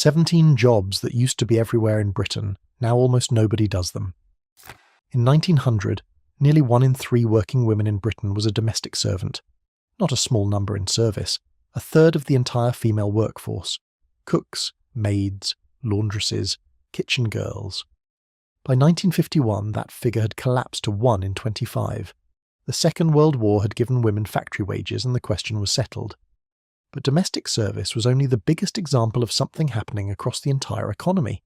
17 jobs that used to be everywhere in Britain, now almost nobody does them. In 1900, nearly 1 in 3 working women in Britain was a domestic servant. Not a small number in service, a third of the entire female workforce. Cooks, maids, laundresses, kitchen girls. By 1951, that figure had collapsed to 1 in 25. The Second World War had given women factory wages and the question was settled. But domestic service was only the biggest example of something happening across the entire economy.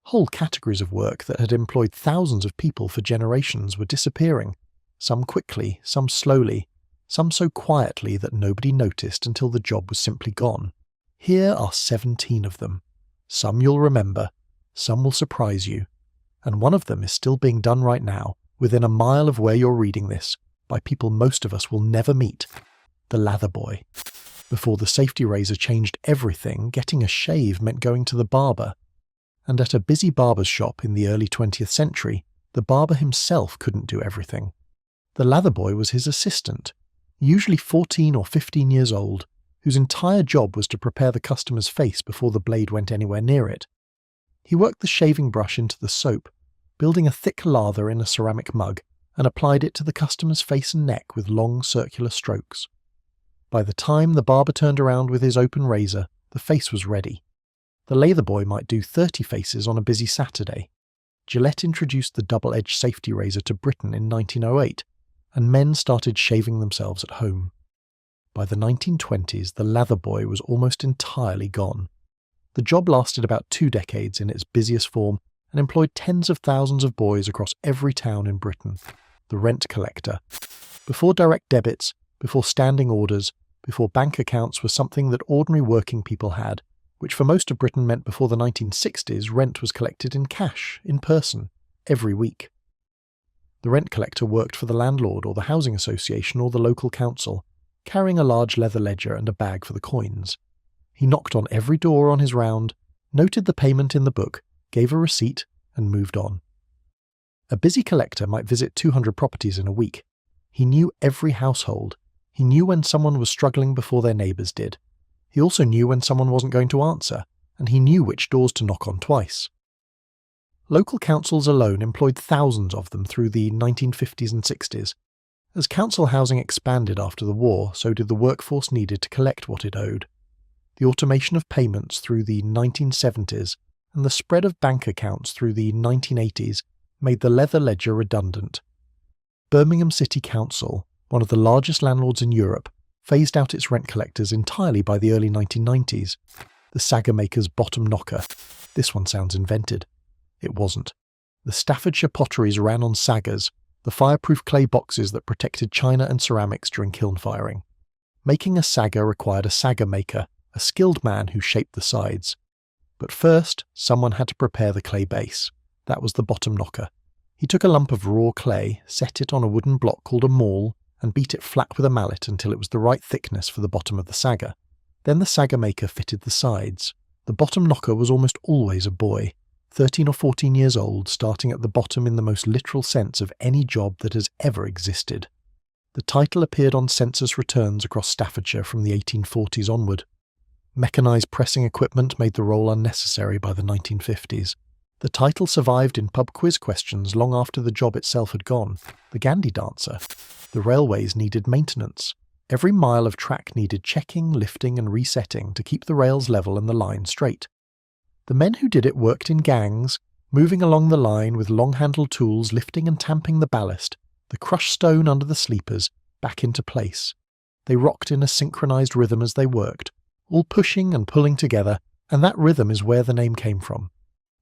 Whole categories of work that had employed thousands of people for generations were disappearing, some quickly, some slowly, some so quietly that nobody noticed until the job was simply gone. Here are 17 of them. Some you'll remember, some will surprise you, and one of them is still being done right now, within a mile of where you're reading this, by people most of us will never meet. The lather boy. Before the safety razor changed everything, getting a shave meant going to the barber. And at a busy barber's shop in the early 20th century, the barber himself couldn't do everything. The lather boy was his assistant, usually 14 or 15 years old, whose entire job was to prepare the customer's face before the blade went anywhere near it. He worked the shaving brush into the soap, building a thick lather in a ceramic mug, and applied it to the customer's face and neck with long circular strokes. By the time the barber turned around with his open razor, the face was ready. The lather boy might do 30 faces on a busy Saturday. Gillette introduced the double-edged safety razor to Britain in 1908, and men started shaving themselves at home. By the 1920s, the lather boy was almost entirely gone. The job lasted about 2 decades in its busiest form and employed tens of thousands of boys across every town in Britain. The rent collector. Before direct debits, before standing orders, before bank accounts was something that ordinary working people had, which for most of Britain meant before the 1960s rent was collected in cash, in person, every week. The rent collector worked for the landlord or the housing association or the local council, carrying a large leather ledger and a bag for the coins. He knocked on every door on his round, noted the payment in the book, gave a receipt, and moved on. A busy collector might visit 200 properties in a week. He knew every household. He knew when someone was struggling before their neighbours did. He also knew when someone wasn't going to answer, and he knew which doors to knock on twice. Local councils alone employed thousands of them through the 1950s and 60s. As council housing expanded after the war, so did the workforce needed to collect what it owed. The automation of payments through the 1970s and the spread of bank accounts through the 1980s made the leather ledger redundant. Birmingham City Council, one of the largest landlords in Europe, phased out its rent collectors entirely by the early 1990s. The sagger maker's bottom knocker. This one sounds invented. It wasn't. The Staffordshire potteries ran on saggers, the fireproof clay boxes that protected china and ceramics during kiln firing. Making a sagger required a sagger maker, a skilled man who shaped the sides. But first, someone had to prepare the clay base. That was the bottom knocker. He took a lump of raw clay, set it on a wooden block called a maul, and beat it flat with a mallet until it was the right thickness for the bottom of the sagger. Then the sagger maker fitted the sides. The bottom knocker was almost always a boy, 13 or 14 years old, starting at the bottom in the most literal sense of any job that has ever existed. The title appeared on census returns across Staffordshire from the 1840s onward. Mechanised pressing equipment made the role unnecessary by the 1950s. The title survived in pub quiz questions long after the job itself had gone. The Gandhi dancer. The railways needed maintenance. Every mile of track needed checking, lifting and resetting to keep the rails level and the line straight. The men who did it worked in gangs, moving along the line with long-handled tools, lifting and tamping the ballast, the crushed stone under the sleepers, back into place. They rocked in a synchronized rhythm as they worked, all pushing and pulling together, and that rhythm is where the name came from.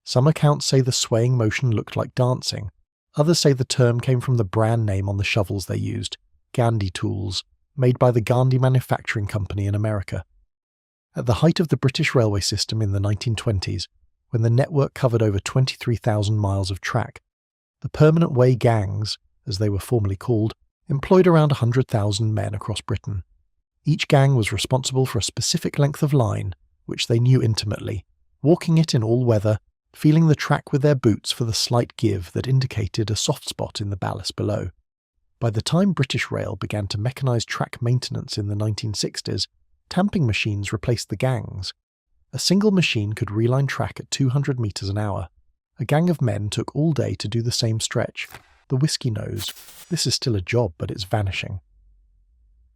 Some accounts say the swaying motion looked like dancing. Others say the term came from the brand name on the shovels they used, Gandhi tools, made by the Gandhi Manufacturing Company in America. At the height of the British railway system in the 1920s, when the network covered over 23,000 miles of track, the permanent way gangs, as they were formerly called, employed around 100,000 men across Britain. Each gang was responsible for a specific length of line, which they knew intimately, walking it in all weather, feeling the track with their boots for the slight give that indicated a soft spot in the ballast below. By the time British Rail began to mechanise track maintenance in the 1960s, tamping machines replaced the gangs. A single machine could reline track at 200 metres an hour. A gang of men took all day to do the same stretch. The whisky nose. This is still a job, but it's vanishing.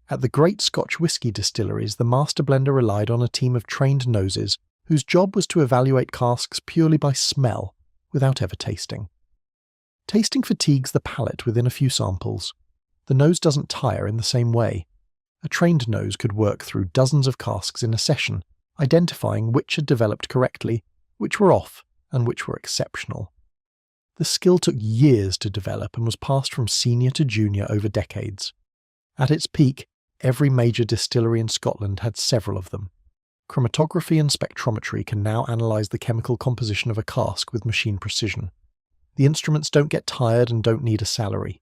At the great Scotch whisky distilleries, the master blender relied on a team of trained noses whose job was to evaluate casks purely by smell, without ever tasting. Tasting fatigues the palate within a few samples. The nose doesn't tire in the same way. A trained nose could work through dozens of casks in a session, identifying which had developed correctly, which were off, and which were exceptional. The skill took years to develop and was passed from senior to junior over decades. At its peak, every major distillery in Scotland had several of them. Chromatography and spectrometry can now analyse the chemical composition of a cask with machine precision. The instruments don't get tired and don't need a salary.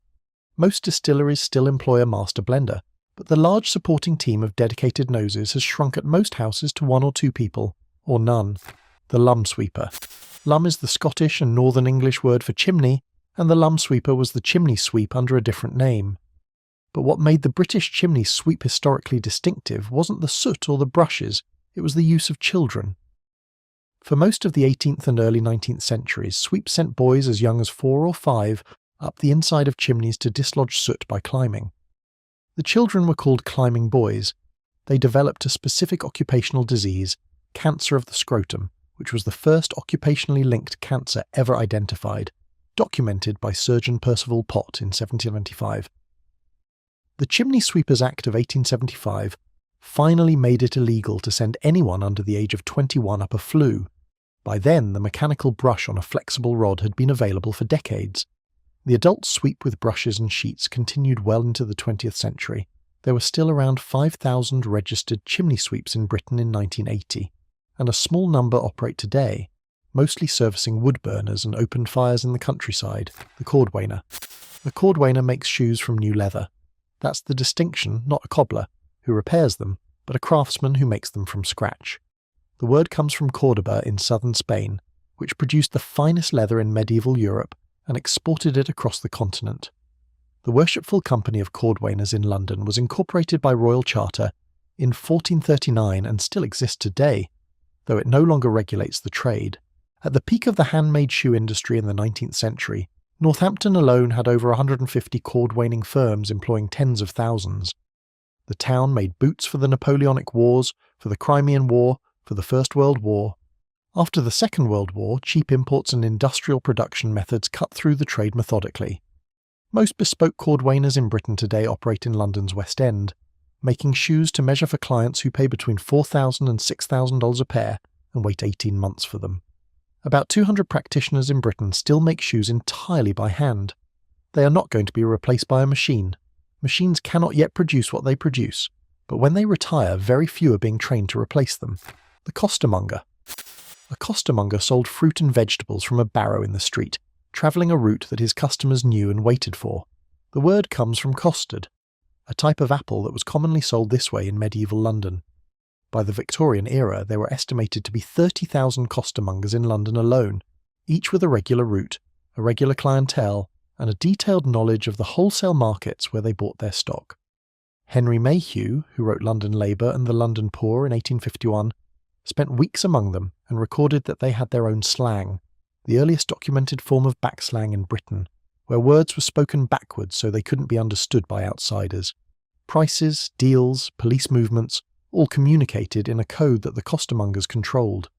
Most distilleries still employ a master blender, but the large supporting team of dedicated noses has shrunk at most houses to 1 or 2 people, or none. The lum sweeper. Lum is the Scottish and Northern English word for chimney, and the lum sweeper was the chimney sweep under a different name. But what made the British chimney sweep historically distinctive wasn't the soot or the brushes, it was the use of children. For most of the 18th and early 19th centuries, sweeps sent boys as young as 4 or 5 up the inside of chimneys to dislodge soot by climbing. The children were called climbing boys. They developed a specific occupational disease, cancer of the scrotum, which was the first occupationally linked cancer ever identified, documented by Surgeon Percival Pott in 1795. The Chimney Sweepers Act of 1875 finally made it illegal to send anyone under the age of 21 up a flue. By then, the mechanical brush on a flexible rod had been available for decades. The adult sweep with brushes and sheets continued well into the 20th century. There were still around 5,000 registered chimney sweeps in Britain in 1980, and a small number operate today, mostly servicing wood burners and open fires in the countryside. The cordwainer. The cordwainer makes shoes from new leather. That's the distinction, not a cobbler who repairs them, but a craftsman who makes them from scratch. The word comes from Cordoba in southern Spain, which produced the finest leather in medieval Europe and exported it across the continent. The Worshipful Company of Cordwainers in London was incorporated by royal charter in 1439 and still exists today, though it no longer regulates the trade. At the peak of the handmade shoe industry in the 19th century, Northampton alone had over 150 cordwaining firms employing tens of thousands. The town made boots for the Napoleonic Wars, for the Crimean War, for the First World War. After the Second World War, cheap imports and industrial production methods cut through the trade methodically. Most bespoke cordwainers in Britain today operate in London's West End, making shoes to measure for clients who pay between $4,000 and $6,000 a pair and wait 18 months for them. About 200 practitioners in Britain still make shoes entirely by hand. They are not going to be replaced by a machine. Machines cannot yet produce what they produce, but when they retire, very few are being trained to replace them. The costermonger. A costermonger sold fruit and vegetables from a barrow in the street, travelling a route that his customers knew and waited for. The word comes from costard, a type of apple that was commonly sold this way in medieval London. By the Victorian era, there were estimated to be 30,000 costermongers in London alone, each with a regular route, a regular clientele, and a detailed knowledge of the wholesale markets where they bought their stock. Henry Mayhew, who wrote London Labour and the London Poor in 1851, spent weeks among them and recorded that they had their own slang, the earliest documented form of backslang in Britain, where words were spoken backwards so they couldn't be understood by outsiders. Prices, deals, police movements, all communicated in a code that the costermongers controlled.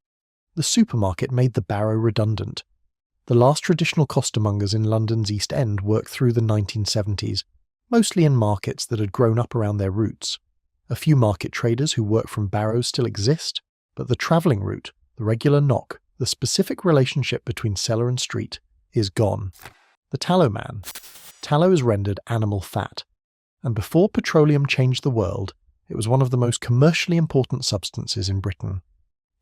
The supermarket made the barrow redundant. The last traditional costermongers in London's East End worked through the 1970s, mostly in markets that had grown up around their routes. A few market traders who work from barrows still exist, but the travelling route, the regular knock, the specific relationship between cellar and street, is gone. The tallow man. Tallow is rendered animal fat, and before petroleum changed the world, it was one of the most commercially important substances in Britain.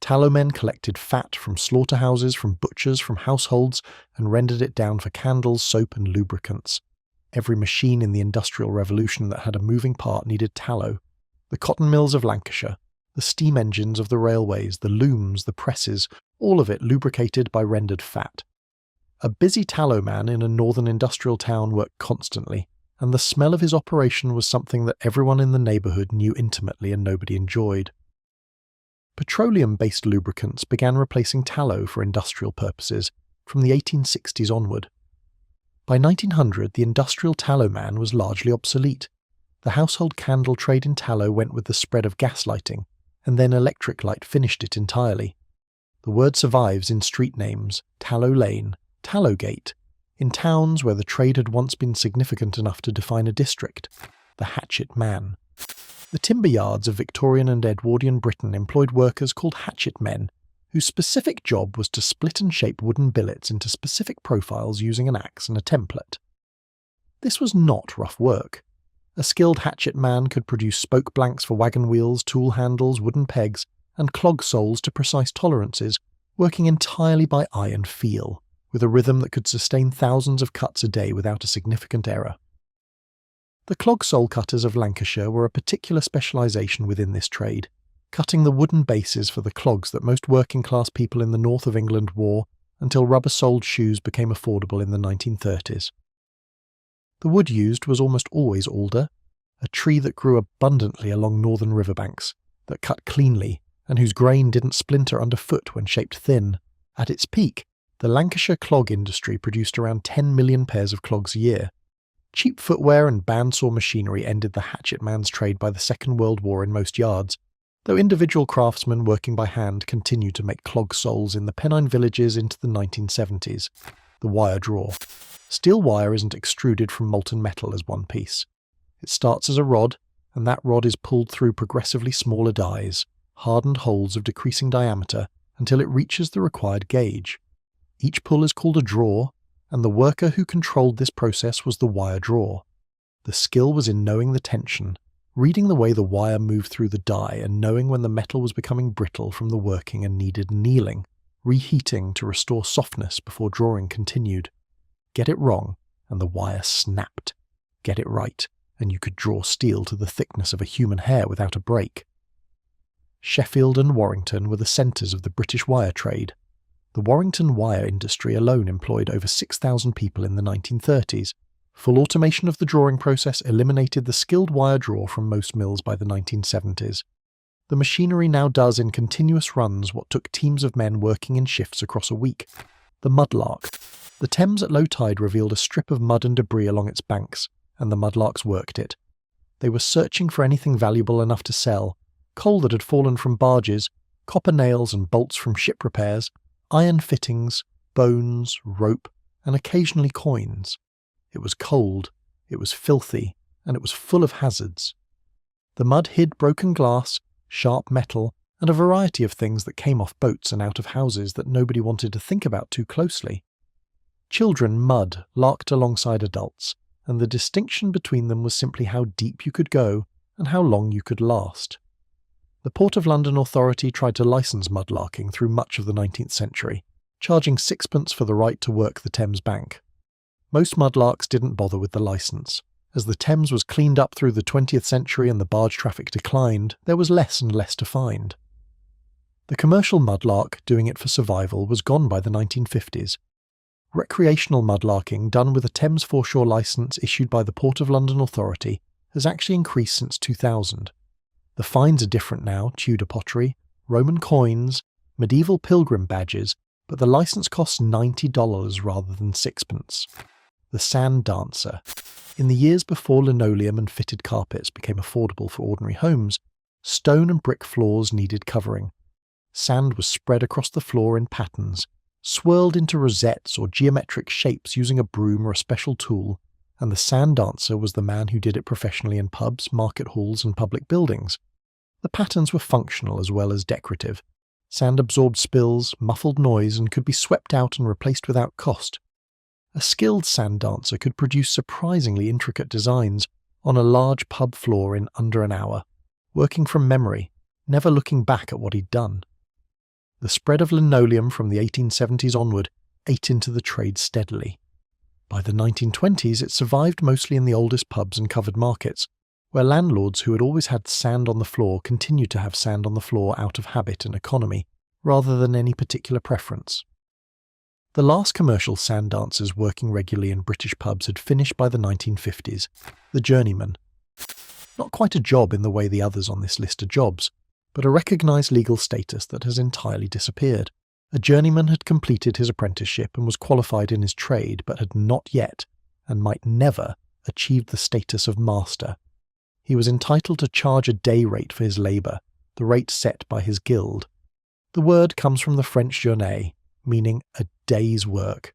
Tallow men collected fat from slaughterhouses, from butchers, from households, and rendered it down for candles, soap, and lubricants. Every machine in the Industrial Revolution that had a moving part needed tallow. The cotton mills of Lancashire, the steam engines of the railways, the looms, the presses, all of it lubricated by rendered fat. A busy tallow man in a northern industrial town worked constantly, and the smell of his operation was something that everyone in the neighbourhood knew intimately and nobody enjoyed. Petroleum-based lubricants began replacing tallow for industrial purposes from the 1860s onward. By 1900, the industrial tallow man was largely obsolete. The household candle trade in tallow went with the spread of gas lighting, and then electric light finished it entirely. The word survives in street names: Tallow Lane, Tallowgate, in towns where the trade had once been significant enough to define a district, the hatchet man. The timber yards of Victorian and Edwardian Britain employed workers called hatchet men, whose specific job was to split and shape wooden billets into specific profiles using an axe and a template. This was not rough work. A skilled hatchet man could produce spoke blanks for wagon wheels, tool handles, wooden pegs, and clog soles to precise tolerances, working entirely by eye and feel, with a rhythm that could sustain thousands of cuts a day without a significant error. The clog sole cutters of Lancashire were a particular specialisation within this trade, cutting the wooden bases for the clogs that most working-class people in the north of England wore until rubber-soled shoes became affordable in the 1930s. The wood used was almost always alder, a tree that grew abundantly along northern riverbanks, that cut cleanly, and whose grain didn't splinter underfoot when shaped thin. At its peak, the Lancashire clog industry produced around 10 million pairs of clogs a year. Cheap footwear and bandsaw machinery ended the hatchet man's trade by the Second World War in most yards, though individual craftsmen working by hand continued to make clog soles in the Pennine villages into the 1970s. The wire draw. Steel wire isn't extruded from molten metal as one piece. It starts as a rod, and that rod is pulled through progressively smaller dies, hardened holes of decreasing diameter, until it reaches the required gauge. Each pull is called a draw, and the worker who controlled this process was the wire drawer. The skill was in knowing the tension, reading the way the wire moved through the die, and knowing when the metal was becoming brittle from the working and needed annealing, reheating to restore softness before drawing continued. Get it wrong, and the wire snapped. Get it right, and you could draw steel to the thickness of a human hair without a break. Sheffield and Warrington were the centres of the British wire trade. The Warrington wire industry alone employed over 6,000 people in the 1930s. Full automation of the drawing process eliminated the skilled wire drawer from most mills by the 1970s. The machinery now does in continuous runs what took teams of men working in shifts across a week. The mudlark. The Thames at low tide revealed a strip of mud and debris along its banks, and the mudlarks worked it. They were searching for anything valuable enough to sell: coal that had fallen from barges, copper nails and bolts from ship repairs, iron fittings, bones, rope, and occasionally coins. It was cold, it was filthy, and it was full of hazards. The mud hid broken glass, sharp metal, and a variety of things that came off boats and out of houses that nobody wanted to think about too closely. Children mud-larked alongside adults, and the distinction between them was simply how deep you could go and how long you could last. The Port of London Authority tried to license mudlarking through much of the 19th century, charging sixpence for the right to work the Thames bank. Most mudlarks didn't bother with the licence. As the Thames was cleaned up through the 20th century and the barge traffic declined, there was less and less to find. The commercial mudlark, doing it for survival, was gone by the 1950s. Recreational mudlarking, done with a Thames foreshore licence issued by the Port of London Authority, has actually increased since 2000. The finds are different now: Tudor pottery, Roman coins, medieval pilgrim badges, but the licence costs $90 rather than sixpence. The sand dancer. In the years before linoleum and fitted carpets became affordable for ordinary homes, stone and brick floors needed covering. Sand was spread across the floor in patterns, swirled into rosettes or geometric shapes using a broom or a special tool, and the sand dancer was the man who did it professionally in pubs, market halls, and public buildings. The patterns were functional as well as decorative. Sand absorbed spills, muffled noise, and could be swept out and replaced without cost. A skilled sand dancer could produce surprisingly intricate designs on a large pub floor in under an hour, working from memory, never looking back at what he'd done. The spread of linoleum from the 1870s onward ate into the trade steadily. By the 1920s, it survived mostly in the oldest pubs and covered markets, where landlords who had always had sand on the floor continued to have sand on the floor out of habit and economy, rather than any particular preference. The last commercial sand dancers working regularly in British pubs had finished by the 1950s. The journeyman. Not quite a job in the way the others on this list are jobs. but a recognised legal status that has entirely disappeared. A journeyman had completed his apprenticeship and was qualified in his trade, but had not yet, and might never, achieved the status of master. He was entitled to charge a day rate for his labour, the rate set by his guild. The word comes from the French journée, meaning a day's work.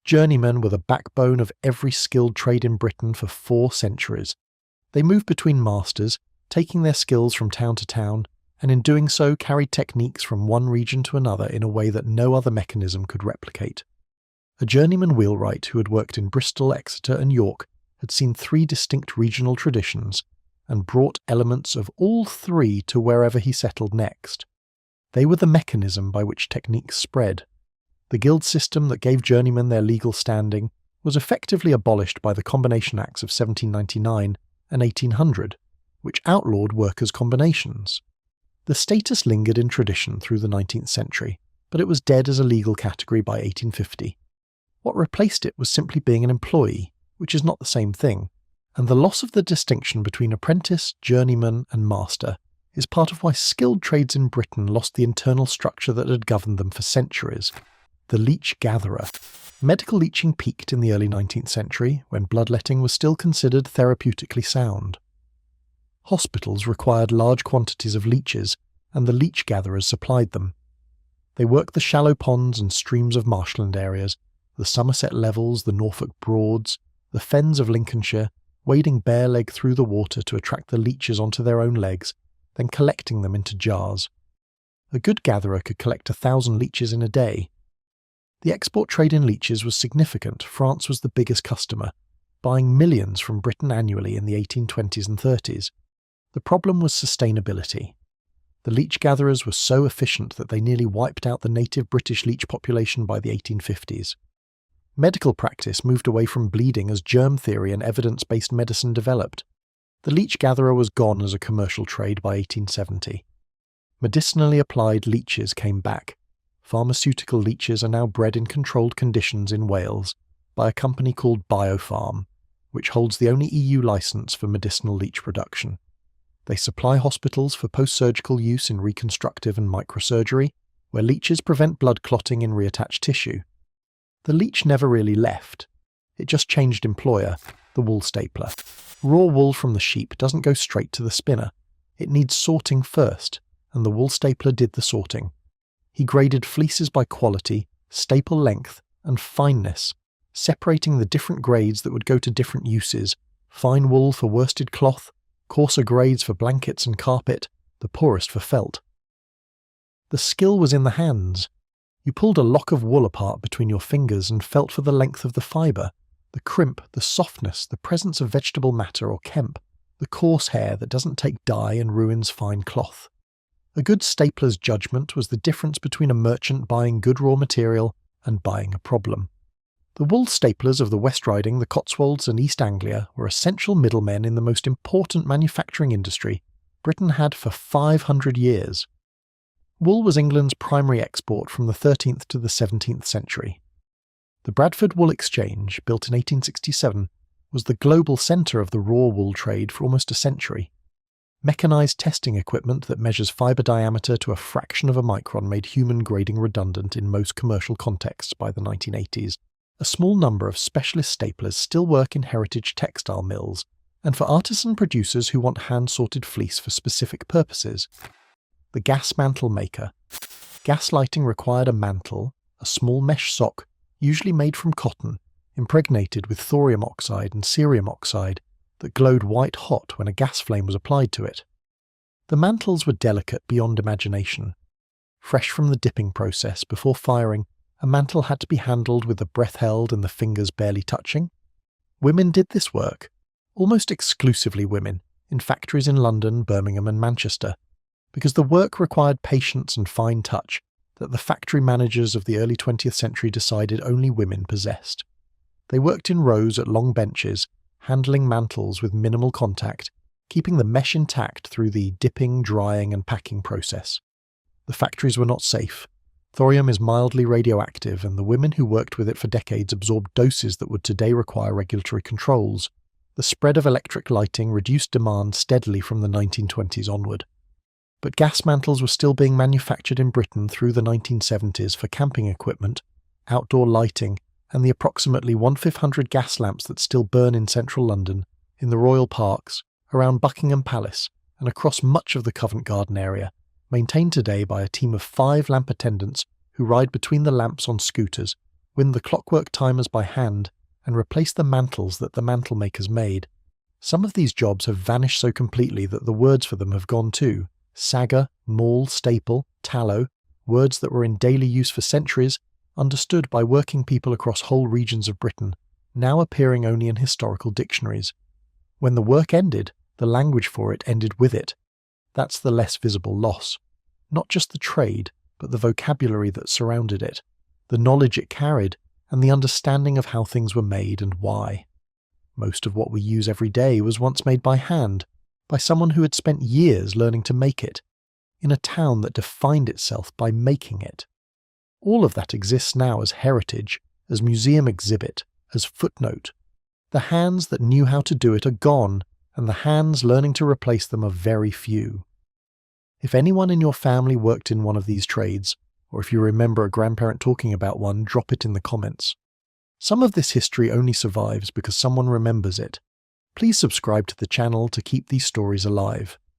Journeymen were the backbone of every skilled trade in Britain for 4 centuries. They moved between masters, taking their skills from town to town, and in doing so carried techniques from one region to another in a way that no other mechanism could replicate. A journeyman wheelwright who had worked in Bristol, Exeter and York had seen 3 distinct regional traditions and brought elements of all 3 to wherever he settled next. They were the mechanism by which techniques spread. The guild system that gave journeymen their legal standing was effectively abolished by the Combination Acts of 1799 and 1800, which outlawed workers' combinations. The status lingered in tradition through the 19th century, but it was dead as a legal category by 1850. What replaced it was simply being an employee, which is not the same thing, and the loss of the distinction between apprentice, journeyman and master is part of why skilled trades in Britain lost the internal structure that had governed them for centuries. The leech-gatherer. Medical leeching peaked in the early 19th century, when bloodletting was still considered therapeutically sound. Hospitals required large quantities of leeches, and the leech-gatherers supplied them. They worked the shallow ponds and streams of marshland areas, the Somerset Levels, the Norfolk Broads, the fens of Lincolnshire, wading bare-legged through the water to attract the leeches onto their own legs, then collecting them into jars. A good gatherer could collect 1,000 leeches in a day. The export trade in leeches was significant. France was the biggest customer, buying millions from Britain annually in the 1820s and 30s. The problem was sustainability. The leech gatherers were so efficient that they nearly wiped out the native British leech population by the 1850s. Medical practice moved away from bleeding as germ theory and evidence-based medicine developed. The leech gatherer was gone as a commercial trade by 1870. Medicinally applied leeches came back. Pharmaceutical leeches are now bred in controlled conditions in Wales by a company called Biofarm, which holds the only EU licence for medicinal leech production. They supply hospitals for post-surgical use in reconstructive and microsurgery, where leeches prevent blood clotting in reattached tissue. The leech never really left. It just changed employer, the wool stapler. Raw wool from the sheep doesn't go straight to the spinner. It needs sorting first, and the wool stapler did the sorting. He graded fleeces by quality, staple length, and fineness, separating the different grades that would go to different uses: fine wool for worsted cloth, coarser grades for blankets and carpet, the poorest for felt. The skill was in the hands. You pulled a lock of wool apart between your fingers and felt for the length of the fibre, the crimp, the softness, the presence of vegetable matter or kemp, the coarse hair that doesn't take dye and ruins fine cloth. A good stapler's judgment was the difference between a merchant buying good raw material and buying a problem. The wool staplers of the West Riding, the Cotswolds and East Anglia were essential middlemen in the most important manufacturing industry Britain had for 500 years. Wool was England's primary export from the 13th to the 17th century. The Bradford Wool Exchange, built in 1867, was the global centre of the raw wool trade for almost a century. Mechanised testing equipment that measures fibre diameter to a fraction of a micron made human grading redundant in most commercial contexts by the 1980s. A small number of specialist staplers still work in heritage textile mills, and for artisan producers who want hand-sorted fleece for specific purposes. The gas mantle maker. Gas lighting required a mantle, a small mesh sock, usually made from cotton, impregnated with thorium oxide and cerium oxide, that glowed white-hot when a gas flame was applied to it. The mantles were delicate beyond imagination. Fresh from the dipping process before firing, a mantle had to be handled with the breath held and the fingers barely touching. Women did this work, almost exclusively women, in factories in London, Birmingham and Manchester, because the work required patience and fine touch that the factory managers of the early 20th century decided only women possessed. They worked in rows at long benches, handling mantles with minimal contact, keeping the mesh intact through the dipping, drying and packing process. The factories were not safe. Thorium is mildly radioactive, and the women who worked with it for decades absorbed doses that would today require regulatory controls. The spread of electric lighting reduced demand steadily from the 1920s onward. but gas mantles were still being manufactured in Britain through the 1970s for camping equipment, outdoor lighting, and the approximately 1/500 gas lamps that still burn in central London, in the royal parks, around Buckingham Palace, and across much of the Covent Garden area, maintained today by a team of 5 lamp attendants who ride between the lamps on scooters, wind the clockwork timers by hand, and replace the mantles that the mantle makers made. Some of these jobs have vanished so completely that the words for them have gone too. Sagger, maul, staple, tallow, words that were in daily use for centuries, understood by working people across whole regions of Britain, now appearing only in historical dictionaries. When the work ended, the language for it ended with it. That's the less visible loss. Not just the trade, but the vocabulary that surrounded it, the knowledge it carried, and the understanding of how things were made and why. Most of what we use every day was once made by hand, by someone who had spent years learning to make it, in a town that defined itself by making it. All of that exists now as heritage, as museum exhibit, as footnote. The hands that knew how to do it are gone, and the hands learning to replace them are very few. If anyone in your family worked in one of these trades, or if you remember a grandparent talking about one, drop it in the comments. Some of this history only survives because someone remembers it. Please subscribe to the channel to keep these stories alive.